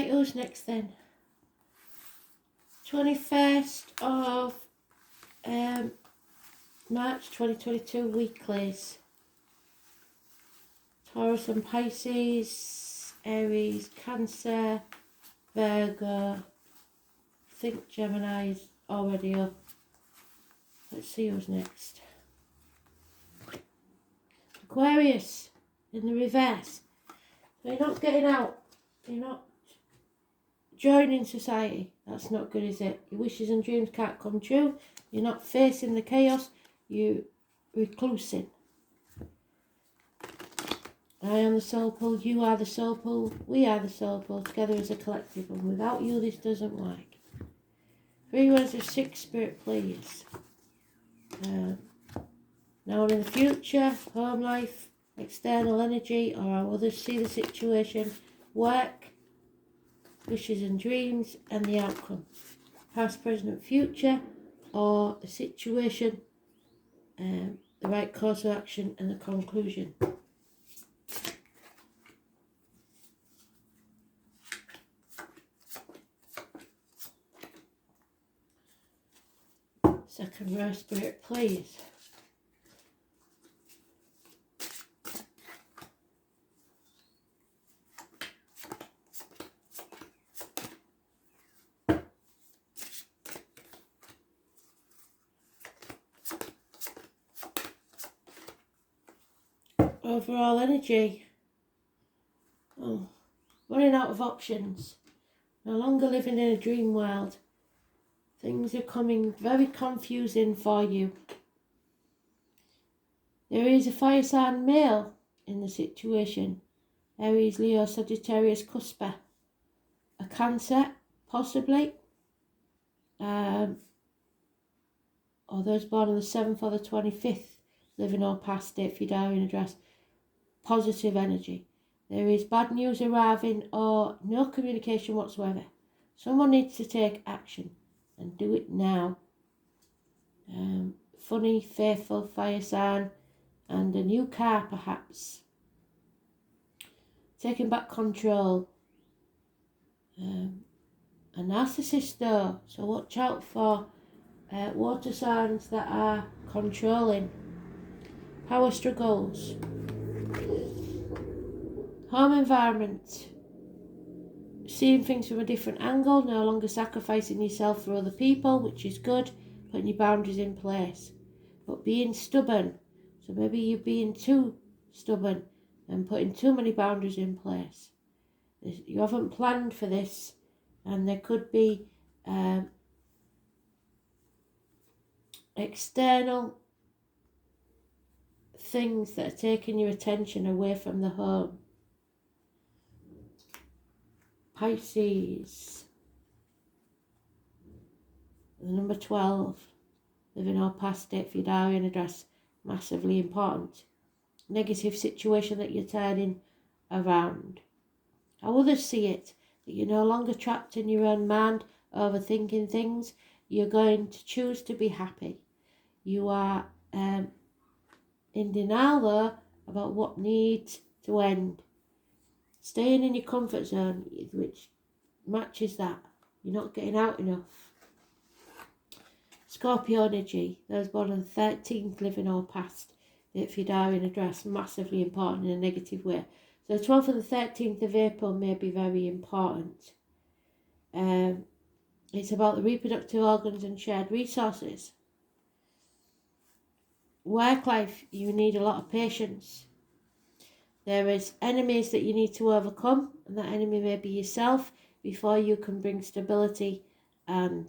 Right, who's next then? 21st of March 2022 weeklies. Taurus and Pisces, Aries, Cancer, Virgo. I think Gemini is already up. Let's see who's next. Aquarius in the reverse. So you're not getting out. You're not joining society. That's not good, is it? Your wishes and dreams can't come true. You're not facing the chaos. You're reclusing. I am the soul pool. You are the soul pool. We are the soul pool. Together as a collective. And without you, this doesn't work. 3 words of 6, Spirit, please. Now and in the future, home life, external energy, or how others see the situation, work, wishes and dreams, and the outcome. Past, present, future, or the situation, the right course of action, and the conclusion. Second row, Spirit, please. Overall energy. Oh, running out of options. No longer living in a dream world. Things are coming very confusing for you. There is a fire sign male in the situation. Aries, Leo, Sagittarius, Cusper. A Cancer, possibly. Or those born on the 7th or the 25th, living or past date for your diary and address. Positive energy. There is bad news arriving or no communication whatsoever. Someone needs to take action and do it now. Funny, faithful, fire sign, and a new car perhaps. Taking back control. A narcissist though, so watch out for water signs that are controlling. Power struggles. Home environment. Seeing things from a different angle, no longer sacrificing yourself for other people, which is good, putting your boundaries in place. But being stubborn, so maybe you're being too stubborn and putting too many boundaries in place. You haven't planned for this, and there could be external things that are taking your attention away from the home. Pisces. The number 12. Living or past date for your diary and address. Massively important. Negative situation that you're turning around. How others see it. That you're no longer trapped in your own mind, overthinking things. You're going to choose to be happy. You are in denial though about what needs to end. Staying in your comfort zone, which matches that. You're not getting out enough. Scorpio energy. Those born on the 13th, living or past date for your diary and address. Massively important in a negative way. So the 12th and the 13th of April may be very important. It's about the reproductive organs and shared resources. Work life, you need a lot of patience. There is enemies that you need to overcome, and that enemy may be yourself, before you can bring stability and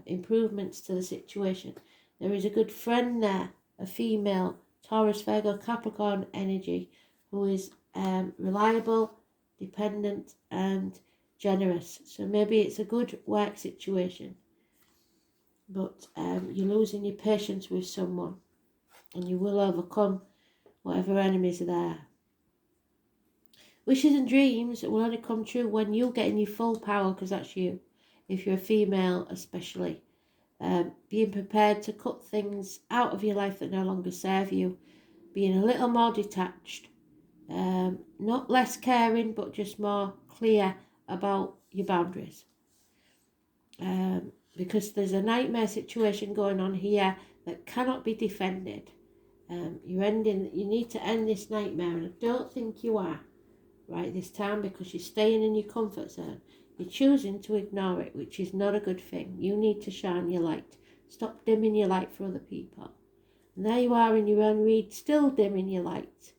improvements to the situation. There is a good friend there, a female, Taurus, Virgo, Capricorn energy, who is reliable, dependent and generous. So maybe it's a good work situation, but you're losing your patience with someone, and you will overcome whatever enemies are there. Wishes and dreams will only come true when you get in your full power, because that's you. If you're a female especially. Being prepared to cut things out of your life that no longer serve you. Being a little more detached. Not less caring, but just more clear about your boundaries. Because there's a nightmare situation going on here that cannot be defended. You need to end this nightmare, and I don't think you are right this time, because you're staying in your comfort zone. You're choosing to ignore it, which is not a good thing. You need to shine your light. Stop dimming your light for other people. And there you are in your own read, still dimming your light.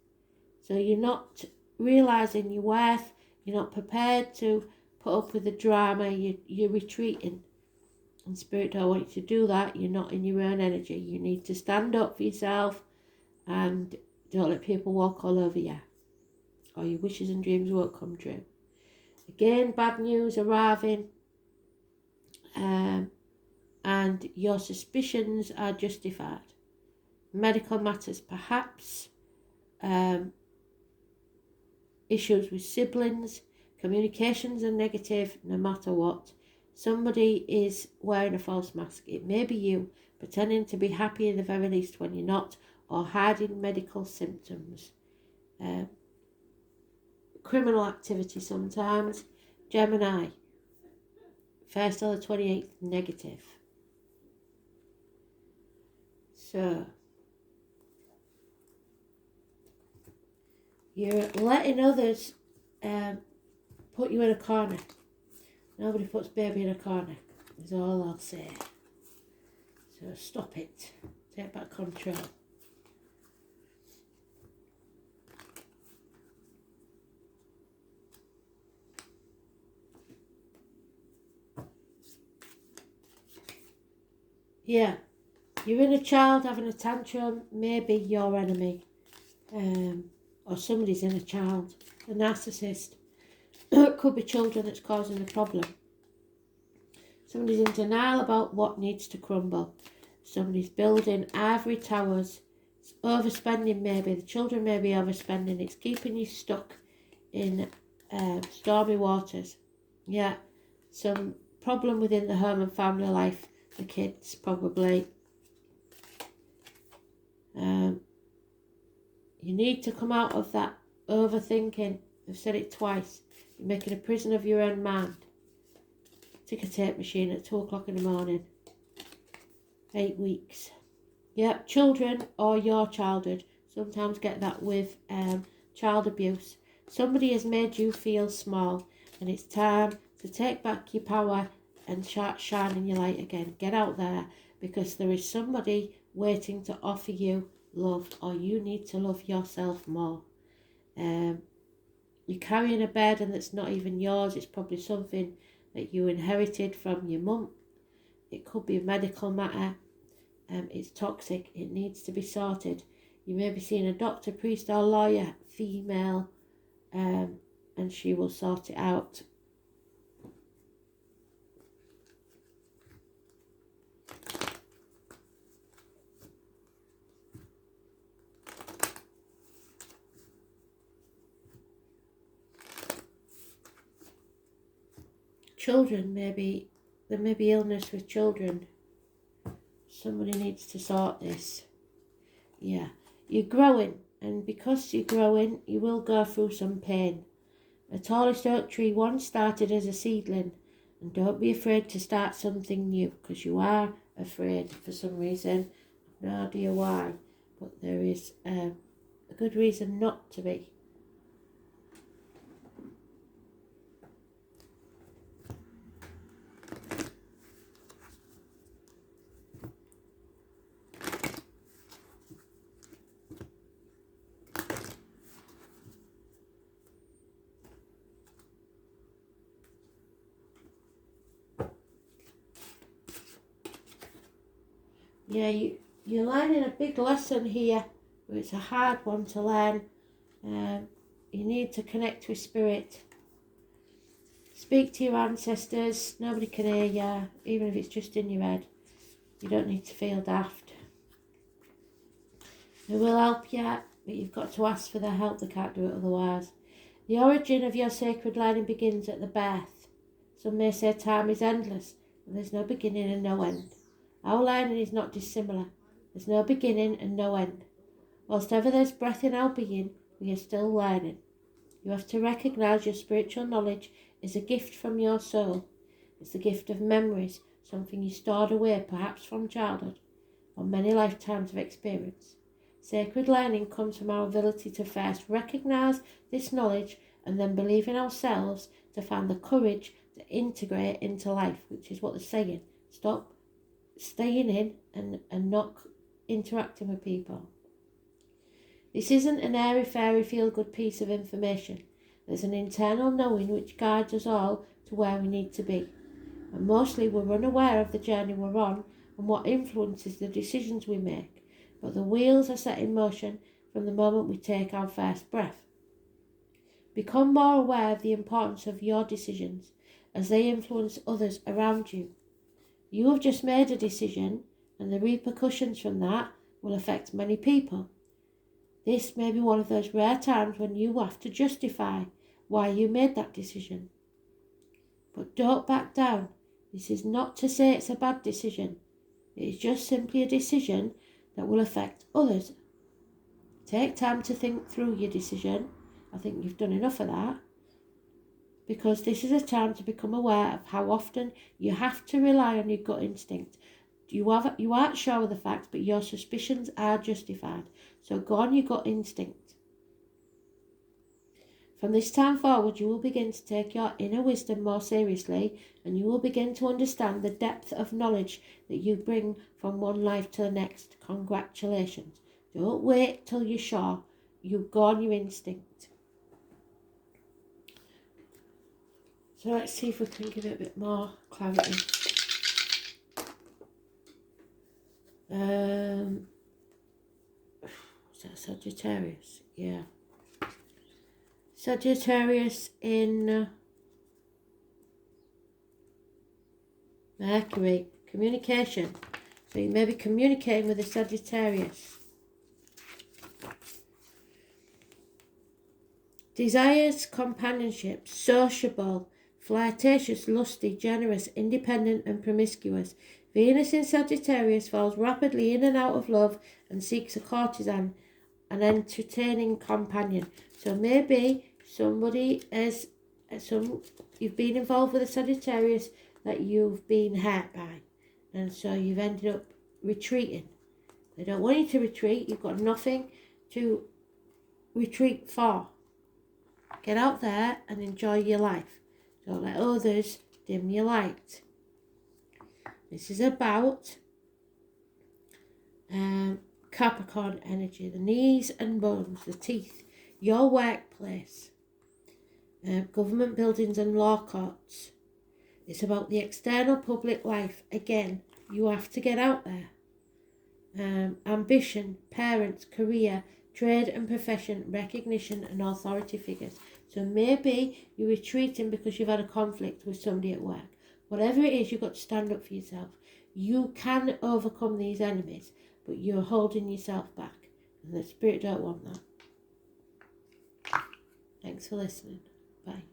So you're not realising your worth. You're not prepared to put up with the drama. You're retreating. And Spirit don't want you to do that. You're not in your own energy. You need to stand up for yourself and don't let people walk all over you, or your wishes and dreams won't come true. Again, bad news arriving, and your suspicions are justified. Medical matters perhaps, issues with siblings, communications are negative no matter what. Somebody is wearing a false mask. It may be you, pretending to be happy in the very least when you're not, or hiding medical symptoms. Criminal activity sometimes. Gemini, 1st or the 28th, negative. So, you're letting others put you in a corner. Nobody puts baby in a corner, is all I'll say. So stop it. Take back control. Yeah, your inner child having a tantrum may be your enemy. Or somebody's inner child, a narcissist. It could be children that's causing the problem. Somebody's in denial about what needs to crumble. Somebody's building ivory towers. It's overspending maybe. The children may be overspending. It's keeping you stuck in stormy waters. Yeah, some problem within the home and family life. The kids probably. You need to come out of that overthinking. I've said it twice. You're making a prison of your own mind. Ticker tape machine at 2 o'clock in the morning. 8 weeks. Yep, children or your childhood sometimes get that with child abuse. Somebody has made you feel small, and it's time to take back your power and start shining your light again. Get out there, because there is somebody waiting to offer you love, or you need to love yourself more. You're carrying a burden that's not even yours. It's probably something that you inherited from your mum. It could be a medical matter. It's toxic. It needs to be sorted. You may be seeing a doctor, priest or lawyer, female, and she will sort it out. Children, there may be illness with children. Somebody needs to sort this. Yeah, you're growing, and because you're growing, you will go through some pain. A tallest oak tree once started as a seedling, and don't be afraid to start something new, because you are afraid for some reason. No idea why, but there is a good reason not to be. Yeah, you're learning a big lesson here, but it's a hard one to learn. You need to connect with spirit. Speak to your ancestors. Nobody can hear you, even if it's just in your head. You don't need to feel daft. They will help you, but you've got to ask for their help. They can't do it otherwise. The origin of your sacred learning begins at the birth. Some may say time is endless, and there's no beginning and no end. Our learning is not dissimilar. There's no beginning and no end. Whilst ever there's breath in our being, we are still learning. You have to recognise your spiritual knowledge is a gift from your soul. It's the gift of memories, something you stored away perhaps from childhood or many lifetimes of experience. Sacred learning comes from our ability to first recognise this knowledge and then believe in ourselves to find the courage to integrate into life, which is what they're saying. Stop staying in and not interacting with people. This isn't an airy-fairy feel-good piece of information. There's an internal knowing which guides us all to where we need to be. And mostly we're unaware of the journey we're on and what influences the decisions we make. But the wheels are set in motion from the moment we take our first breath. Become more aware of the importance of your decisions as they influence others around you. You have just made a decision, and the repercussions from that will affect many people. This may be one of those rare times when you have to justify why you made that decision. But don't back down. This is not to say it's a bad decision. It is just simply a decision that will affect others. Take time to think through your decision. I think you've done enough of that. Because this is a time to become aware of how often you have to rely on your gut instinct. You aren't sure of the facts, but your suspicions are justified. So go on your gut instinct. From this time forward, you will begin to take your inner wisdom more seriously, and you will begin to understand the depth of knowledge that you bring from one life to the next. Congratulations. Don't wait till you're sure. You go on your instinct. So let's see if we can give it a bit more clarity. Is that Sagittarius? Yeah. Sagittarius in Mercury. Communication. So you may be communicating with a Sagittarius. Desires companionship, sociable, flirtatious, lusty, generous, independent and promiscuous. Venus in Sagittarius falls rapidly in and out of love and seeks a courtesan, an entertaining companion. So maybe somebody you've been involved with a Sagittarius that you've been hurt by, and so you've ended up retreating. They don't want you to retreat. You've got nothing to retreat for. Get out there and enjoy your life. Don't let others dim your light. This is about Capricorn energy, the knees and bones, the teeth, your workplace, government buildings and law courts. It's about the external public life. Again, you have to get out there. Ambition, parents, career, trade and profession, recognition and authority figures. So maybe you're retreating because you've had a conflict with somebody at work. Whatever it is, you've got to stand up for yourself. You can overcome these enemies, but you're holding yourself back. And the spirit don't want that. Thanks for listening. Bye.